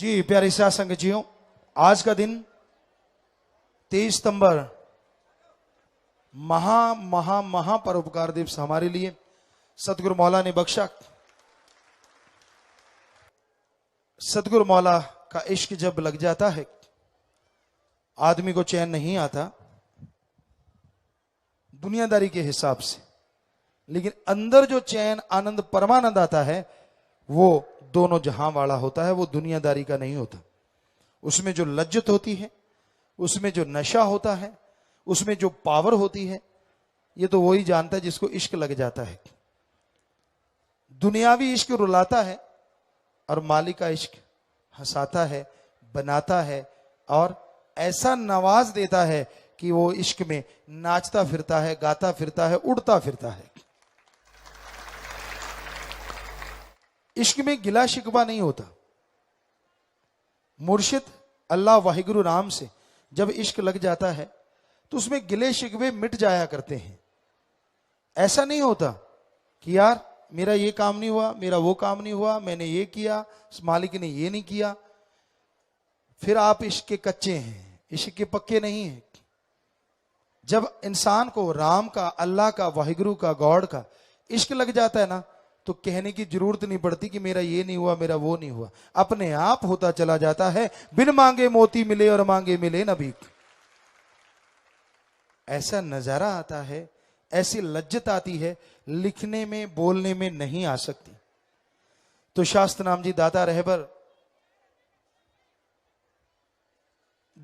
जी प्यारे साथ संगतियों, आज का दिन 23 सितंबर महा परोपकार दिवस हमारे लिए सतगुरु मौला ने बख्शा। सतगुरु मौला का इश्क जब लग जाता है आदमी को चैन नहीं आता दुनियादारी के हिसाब से, लेकिन अंदर जो चैन आनंद परमानंद आता है वो दोनों जहां वाला होता है, वो दुनियादारी का नहीं होता। उसमें जो लज्जत होती है, उसमें जो नशा होता है, उसमें जो पावर होती है, ये तो वही जानता है जिसको इश्क लग जाता है। दुनियावी इश्क रुलाता है और मालिक का इश्क हंसाता है, बनाता है और ऐसा नवाज देता है कि वो इश्क में नाचता फिरता है, गाता फिरता है, उड़ता फिरता है। इश्क में गिला शिकवा नहीं होता। मुर्शिद अल्लाह वाहिगुरु राम से जब इश्क लग जाता है तो उसमें गिले शिकवे मिट जाया करते हैं। ऐसा नहीं होता कि यार मेरा ये काम नहीं हुआ, मेरा वो काम नहीं हुआ, मैंने ये किया, मालिक ने ये नहीं किया, फिर आप इश्क के कच्चे हैं, इश्क के पक्के नहीं हैं। जब इंसान को राम का, अल्लाह का, वाहिगुरु का, गॉड का इश्क लग जाता है ना, तो कहने की जरूरत नहीं पड़ती कि मेरा ये नहीं हुआ, मेरा वो नहीं हुआ, अपने आप होता चला जाता है। बिन मांगे मोती मिले और मांगे मिले न भीख। ऐसा नजारा आता है, ऐसी लज्जत आती है, लिखने में बोलने में नहीं आ सकती। तो शास्त्र नाम जी दाता रहबर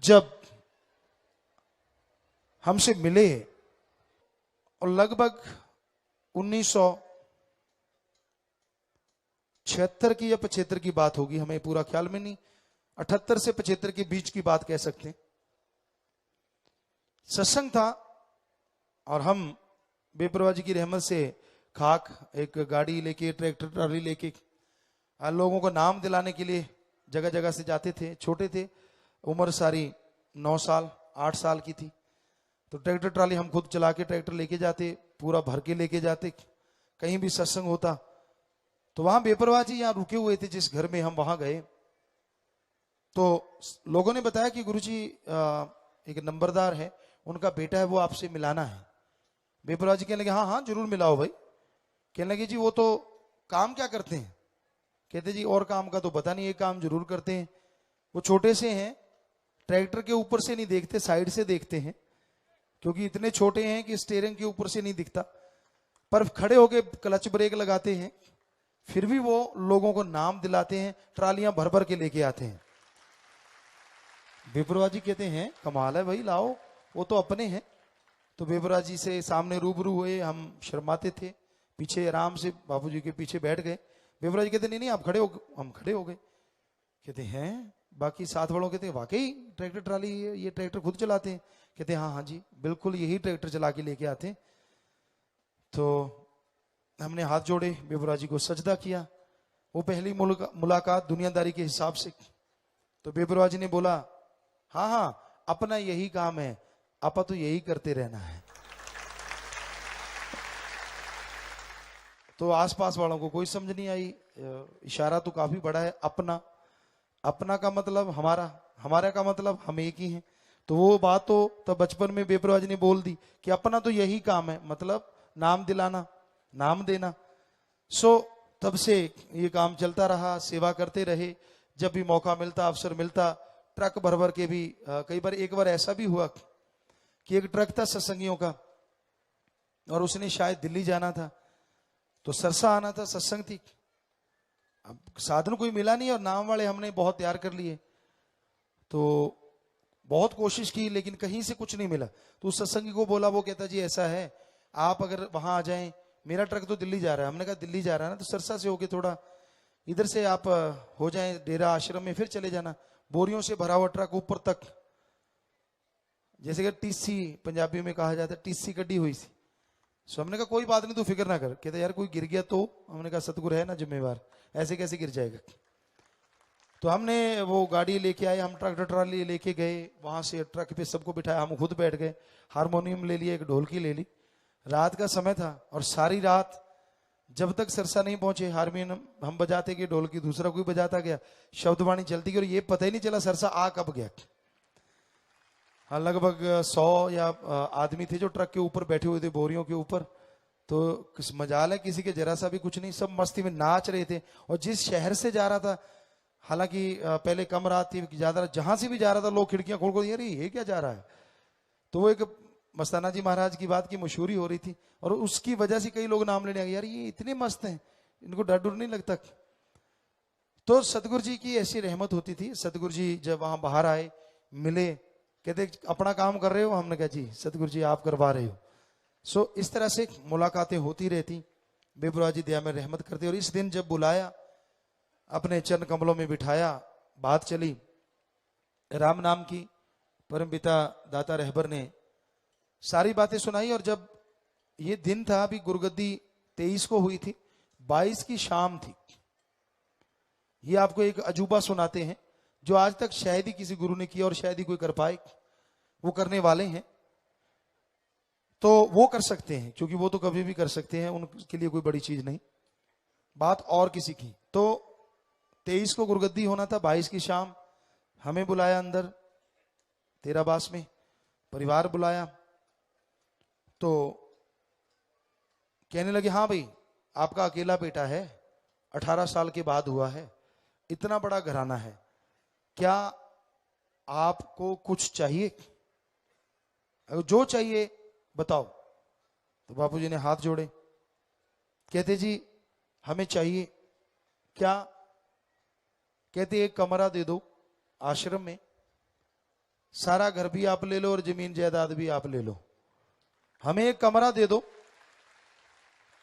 जब हमसे मिले और लगभग 1976 की या 75 की बात होगी, हमें पूरा ख्याल में नहीं, 78 से 75 के बीच की बात कह सकते हैं। सत्संग था और हम बेपरवाह जी की रहमत से खाक एक गाड़ी लेके, ट्रैक्टर ट्राली लेके लोगों को नाम दिलाने के लिए जगह जगह से जाते थे। छोटे थे, उम्र सारी 9 साल 8 साल की थी। तो ट्रैक्टर ट्राली हम खुद चला के ट्रैक्टर लेके जाते, पूरा भर के लेके जाते। कहीं भी सत्संग होता तो वहां बेपरवाह जी यहाँ रुके हुए थे, जिस घर में हम वहां गए तो लोगों ने बताया कि गुरुजी एक नंबरदार है, उनका बेटा है, वो आपसे मिलाना है। बेपरवाह जी कहने लगे हाँ हाँ जरूर मिलाओ भाई। कहने लगे जी वो तो काम क्या करते हैं? कहते जी और काम का तो पता नहीं, ये काम जरूर करते हैं। वो छोटे से हैं, ट्रैक्टर के ऊपर से नहीं देखते, साइड से देखते हैं, क्योंकि इतने छोटे हैं कि स्टीयरिंग के ऊपर से नहीं दिखता। पर खड़े होके क्लच ब्रेक लगाते हैं, फिर भी वो लोगों को नाम दिलाते हैं, ट्रालियां भर भर के लेके आते हैं। बेपरवाह जी कहते हैं कमाल है भाई, लाओ, वो तो अपने हैं। तो बेपरवाह जी से सामने रूबरू हुए, हम शर्माते थे, पीछे आराम से बापूजी के पीछे बैठ गए। बेपरवाह जी कहते नहीं नहीं आप खड़े हो। हम खड़े हो गए। कहते हैं बाकी साथ वालों कहते हैं वाकई ट्रैक्टर ट्राली ये ट्रैक्टर खुद चलाते हैं? कहते हैं हाँ हाँ जी बिल्कुल यही ट्रैक्टर चला के लेके आते हैं। तो हमने हाथ जोड़े, बेपरवाह जी को सजदा किया। वो पहली मुलाकात दुनियादारी के हिसाब से। तो बेपरवाह जी ने बोला हाँ हाँ अपना यही काम है, आपा तो यही करते रहना है। तो आसपास वालों को कोई समझ नहीं आई। इशारा तो काफी बड़ा है। अपना, अपना का मतलब हमारा, हमारा का मतलब हम एक ही हैं। तो वो बात तो तब बचपन में बेपरवाह जी ने बोल दी कि अपना तो यही काम है, मतलब नाम दिलाना, नाम देना। सो तब से ये काम चलता रहा, सेवा करते रहे। जब भी मौका मिलता, अवसर मिलता, ट्रक भर भर के भी कई बार, एक बार ऐसा भी हुआ कि एक ट्रक था सत्संगियों का और उसने शायद दिल्ली जाना था, तो सरसा आना था, सत्संग थी। अब साधन कोई मिला नहीं और नाम वाले हमने बहुत तैयार कर लिए। तो बहुत कोशिश की लेकिन कहीं से कुछ नहीं मिला। तो उस सत्संगी को बोला, वो कहता जी ऐसा है आप अगर वहां आ जाएं, मेरा ट्रक तो दिल्ली जा रहा है। हमने कहा दिल्ली जा रहा है ना, तो सरसा से होके थोड़ा इधर से आप हो जाएं डेरा आश्रम में, फिर चले जाना। बोरियों से भरा हुआ ट्रक ऊपर तक, जैसे कि टीसी पंजाबी में कहा जाता है, टीसी कड्डी हुई सी। सो हमने कहा कोई बात नहीं तू फिक्र ना कर। कहते यार कोई गिर गया तो? हमने कहा सतगुरु है ना जिम्मेवार, ऐसे कैसे गिर जाएगा। तो हमने वो गाड़ी लेके आए, हम ट्रैक्टर ट्राली लेके गए, वहां से ट्रक पे सबको बिठाया, हम खुद बैठ गए, हारमोनियम ले लिया, एक ढोलकी ले ली। रात का समय था और सारी रात जब तक सरसा नहीं पहुंचे, हारमोनियम हम बजाते गए, ढोल की दूसरा कोई बजाता गया, शब्दवाणी चलती गई और ये पता ही नहीं चला सरसा आ कब गया। हाँ, लगभग 100 या आदमी थे जो ट्रक के ऊपर बैठे हुए थे, बोरियों के ऊपर। तो किस मजाल है, किसी के जरा सा भी कुछ नहीं, सब मस्ती में नाच रहे थे। और जिस शहर से जा रहा था, हालांकि पहले कम रात थी, ज्यादा जहां से भी जा रहा था लोग खिड़कियां खोल खोल, अरे ये क्या जा रहा है। तो वो एक मस्ताना जी महाराज की बात की मशहूरी हो रही थी और उसकी वजह से कई लोग नाम लेने आ गए, यार ये इतने मस्त हैं, इनको डर डर नहीं लगता। तो सतगुरु जी की ऐसी रहमत होती थी। सतगुरु जी जब वहां बाहर आए, मिले, कहते अपना काम कर रहे हो? हमने कहा जी। सतगुरु जी आप करवा रहे हो। सो इस तरह से मुलाकातें होती रहती। बेपरवाह जी दया में रहमत करते। और इस दिन जब बुलाया, अपने चरण कमलों में बिठाया, बात चली राम नाम की, परम पिता दाता रहबर ने सारी बातें सुनाई। और जब ये दिन था, अभी गुरुगद्दी 23 को हुई थी, 22 की शाम थी। ये आपको एक अजूबा सुनाते हैं जो आज तक शायद ही किसी गुरु ने किया और शायद ही कोई कर पाए। वो करने वाले हैं तो वो कर सकते हैं, क्योंकि वो तो कभी भी कर सकते हैं, उनके लिए कोई बड़ी चीज नहीं। बात और किसी की। तो 23 को गुरुगद्दी होना था, 22 की शाम हमें बुलाया अंदर तेराबास में, परिवार बुलाया। तो कहने लगे हाँ भाई आपका अकेला बेटा है, 18 साल के बाद हुआ है, इतना बड़ा घराना है, क्या आपको कुछ चाहिए? जो चाहिए बताओ। तो बापूजी ने हाथ जोड़े, कहते जी हमें चाहिए क्या? कहते एक कमरा दे दो आश्रम में, सारा घर भी आप ले लो और जमीन जायदाद भी आप ले लो, हमें एक कमरा दे दो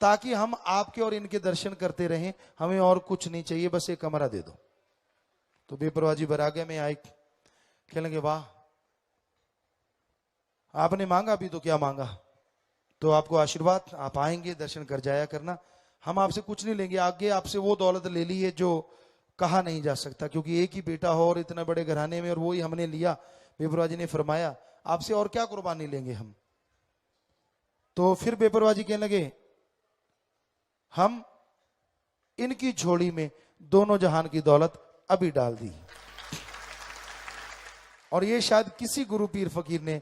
ताकि हम आपके और इनके दर्शन करते रहें, हमें और कुछ नहीं चाहिए, बस एक कमरा दे दो। तो बेपरवाह जी बरागे में आए, कहने लगे वाह आपने मांगा भी तो क्या मांगा, तो आपको आशीर्वाद, आप आएंगे दर्शन कर जाया करना, हम आपसे कुछ नहीं लेंगे, आगे आपसे वो दौलत ले ली है जो कहा नहीं जा सकता, क्योंकि एक ही बेटा हो और इतना बड़े घराने में, और वो ही हमने लिया। बेपरवाह जी ने फरमाया आपसे और क्या कुर्बानी लेंगे हम। तो फिर बेपरवाह जी कहने लगे हम इनकी झोली में दोनों जहान की दौलत अभी डाल दी। और ये शायद किसी गुरु पीर फकीर ने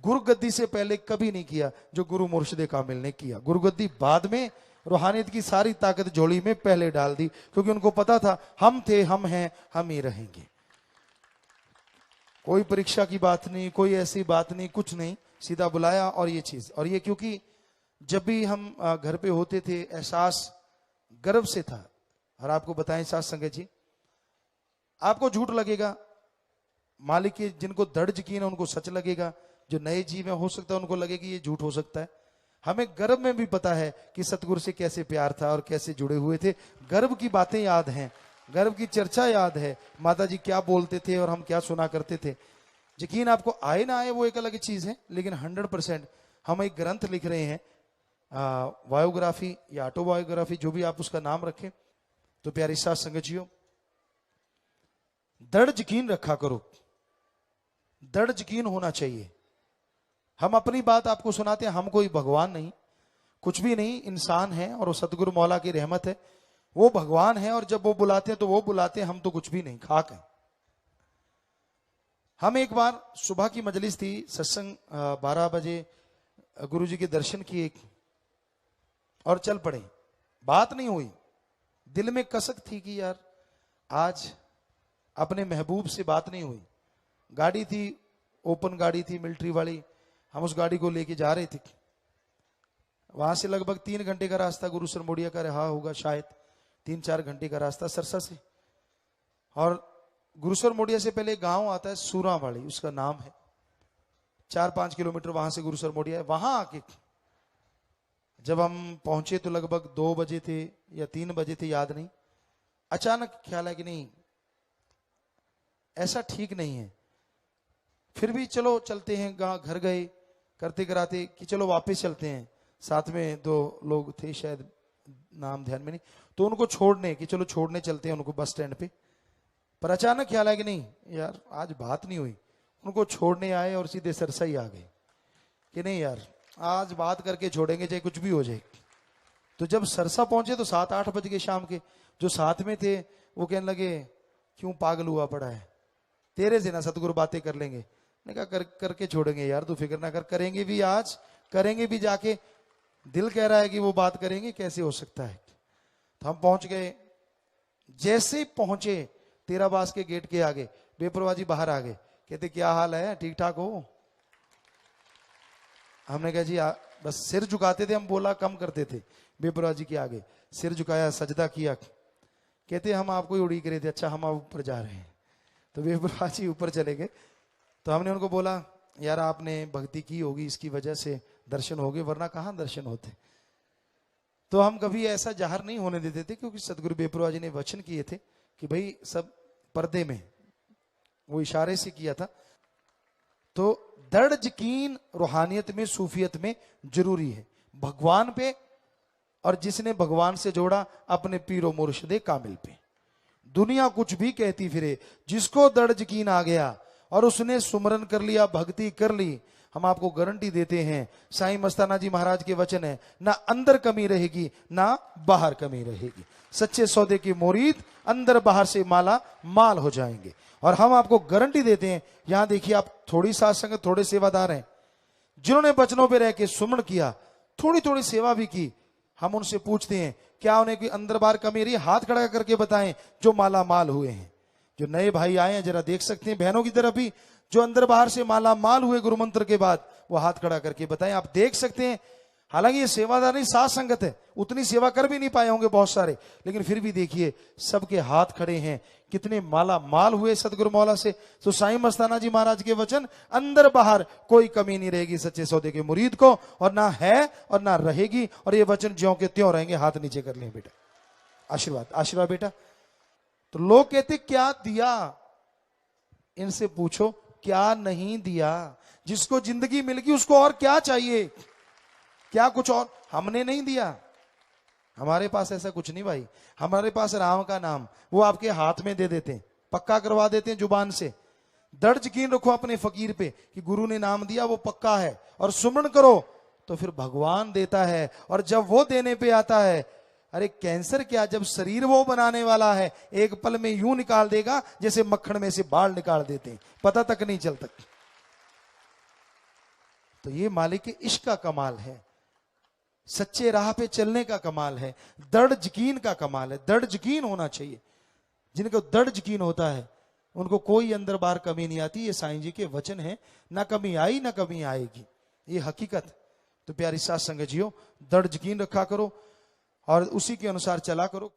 गुरुगद्दी से पहले कभी नहीं किया जो गुरु मुर्शिद कामिल ने किया। गुरुगद्दी बाद में, रूहानियत की सारी ताकत झोली में पहले डाल दी, क्योंकि उनको पता था हम थे, हम हैं, हम ही रहेंगे। कोई परीक्षा की बात नहीं, कोई ऐसी बात नहीं, कुछ नहीं, सीधा बुलाया। और ये चीज, और ये क्योंकि जब भी हम घर पे होते थे एहसास गर्व से था। और आपको बताएं साथ संगत जी, आपको झूठ लगेगा, मालिक के जिनको दृढ़ यकीन है उनको सच लगेगा, जो नए जीव में हो सकता है उनको लगे कि ये झूठ हो सकता है। हमें गर्भ में भी पता है कि सतगुरु से कैसे प्यार था और कैसे जुड़े हुए थे। गर्भ की बातें याद हैं, गर्भ की चर्चा याद है, माता जी क्या बोलते थे और हम क्या सुना करते थे। यकीन आपको आए ना आए वो एक अलग चीज है, लेकिन 100% हम एक ग्रंथ लिख रहे हैं, बायोग्राफी या ऑटोबायोग्राफी, जो भी आप उसका नाम रखें। तो प्यारी साथ संगतियों, दृढ़ यकीन रखा करो, दृढ़ यकीन होना चाहिए। हम अपनी बात आपको सुनाते हैं, हम कोई भगवान नहीं, कुछ भी नहीं, इंसान है, और वो सतगुरु मौला की रहमत है, वो भगवान है। और जब वो बुलाते हैं तो वो बुलाते हैं, हम तो कुछ भी नहीं, खाक है। हम एक बार सुबह की मजलिस थी, सत्संग 12 बजे गुरु जी के दर्शन किए और चल पड़े। बात नहीं हुई, दिल में कसक थी कि यार आज अपने महबूब से बात नहीं हुई। गाड़ी थी, ओपन गाड़ी थी मिलिट्री वाली, हम उस गाड़ी को लेके जा रहे थे। वहां से लगभग 3 घंटे का रास्ता गुरु सरमोडिया का रहा होगा, शायद 3-4 घंटे का रास्ता सरसा से। और गुरु सरमोडिया से पहले गांव आता है सूरावाड़ी, उसका नाम है, 4-5 किलोमीटर वहां से गुरु सरमोडिया है। वहां आके जब हम पहुंचे तो लगभग 2 बजे थे या 3 बजे थे, याद नहीं। अचानक ख्याल है कि नहीं ऐसा ठीक नहीं है, फिर भी चलो चलते हैं। घर गए करते कराते कि चलो वापस चलते हैं। साथ में 2 लोग थे, शायद नाम ध्यान में नहीं, तो उनको छोड़ने कि चलो छोड़ने चलते हैं उनको बस स्टैंड पे। पर अचानक ख्याल आया कि नहीं यार आज बात नहीं हुई। उनको छोड़ने आए और सीधे सरसा ही आ गए कि नहीं यार आज बात करके छोड़ेंगे चाहे कुछ भी हो जाए। तो जब सरसा पहुंचे तो 7-8 बज गए शाम के। जो साथ में थे वो कहने लगे क्यों पागल हुआ पड़ा है, तेरे से ना सतगुरु बातें कर लेंगे। मैंने कहा करके छोड़ेंगे यार, तू फिक्र ना कर, करेंगे भी आज, करेंगे भी जाके, दिल कह रहा है कि वो बात करेंगे, कैसे हो सकता है। तो हम पहुंच गए। जैसे ही पहुंचे तेराबास के गेट के आगे, बेपरवाह जी बाहर आ गए, कहते क्या हाल है, ठीक ठाक हो। हमने कहा जी बस सिर झुकाते थे हम, बोला कम करते थे। बेपरवाह जी के आगे सिर झुकाया, सजदा किया। कहते हम आपको ही उड़ीक रहे थे, अच्छा हम आप ऊपर जा रहे हैं। तो बेपरवाह जी ऊपर चले गए। तो हमने उनको बोला यार आपने भक्ति की होगी, इसकी वजह से दर्शन हो गए, वरना कहाँ दर्शन होते। तो हम कभी ऐसा जाहिर नहीं होने देते थे, क्योंकि सदगुरु बेपरवाह जी ने वचन किए थे कि भाई सब पर्दे में, वो इशारे से किया था। तो दृढ़ यकीन रूहानियत में, सूफियत में जरूरी है, भगवान पे, और जिसने भगवान से जोड़ा अपने पीरो मुर्शिदे कामिल पे। दुनिया कुछ भी कहती फिरे, जिसको दृढ़ यकीन आ गया और उसने सुमरन कर लिया, भक्ति कर ली, हम आपको गारंटी देते हैं, साईं मस्ताना जी महाराज के वचन है, ना अंदर कमी रहेगी ना बाहर कमी रहेगी। सच्चे सौदे की मुरीद अंदर बाहर से माला माल हो जाएंगे। और हम आपको गारंटी देते हैं, यहां देखिए आप थोड़ी साथ संगत, थोड़े सेवादार हैं, जिन्होंने बचनों पे रह के सुमन किया, थोड़ी थोड़ी सेवा भी की, हम उनसे पूछते हैं क्या उन्हें कोई अंदर बाहर कमी रही, हाथ खड़ा करके बताएं जो माला माल हुए हैं। जो नए भाई आए हैं जरा देख सकते हैं, बहनों की तरफ भी, जो अंदर बाहर से माला माल हुए गुरु मंत्र के बाद, वो हाथ खड़ा करके बताएं। आप देख सकते हैं, हालांकि ये सेवादार नहीं, साथ संगत है, उतनी सेवा कर भी नहीं पाए होंगे बहुत सारे, लेकिन फिर भी देखिए सबके हाथ खड़े हैं, कितने माला माल हुए सदगुरु मौला से। तो साईं मस्ताना जी महाराज के वचन, अंदर बाहर कोई कमी नहीं रहेगी सच्चे सौदे के मुरीद को, और ना है और ना रहेगी। और ये वचन ज्यों के त्यों रहेंगे। हाथ नीचे कर लें बेटा, आशीर्वाद आशीर्वाद बेटा। तो लोग कहते क्या दिया, इनसे पूछो क्या नहीं दिया। जिसको जिंदगी मिल गई उसको और क्या चाहिए, क्या कुछ और हमने नहीं दिया। हमारे पास ऐसा कुछ नहीं भाई, हमारे पास राम का नाम, वो आपके हाथ में दे देते हैं, पक्का करवा देते हैं जुबान से। दृढ़ यकीन रखो अपने फकीर पे कि गुरु ने नाम दिया वो पक्का है, और सुमन करो तो फिर भगवान देता है। और जब वो देने पे आता है, अरे कैंसर क्या, जब शरीर वो बनाने वाला है, एक पल में यूं निकाल देगा जैसे मक्खन में से बाल निकाल देते हैं, पता तक नहीं चलता। तो ये मालिक के इश्क का कमाल है, सच्चे राह पे चलने का कमाल है, दृढ़ यकीन का कमाल है। दृढ़ यकीन होना चाहिए, जिनको दृढ़ यकीन होता है उनको कोई अंदर बाहर कमी नहीं आती। ये साईं जी के वचन है, ना कमी आई ना कमी आएगी, ये हकीकत। तो प्यारी साथ संगत जियो, दृढ़ यकीन रखा करो और उसी के अनुसार चला करो।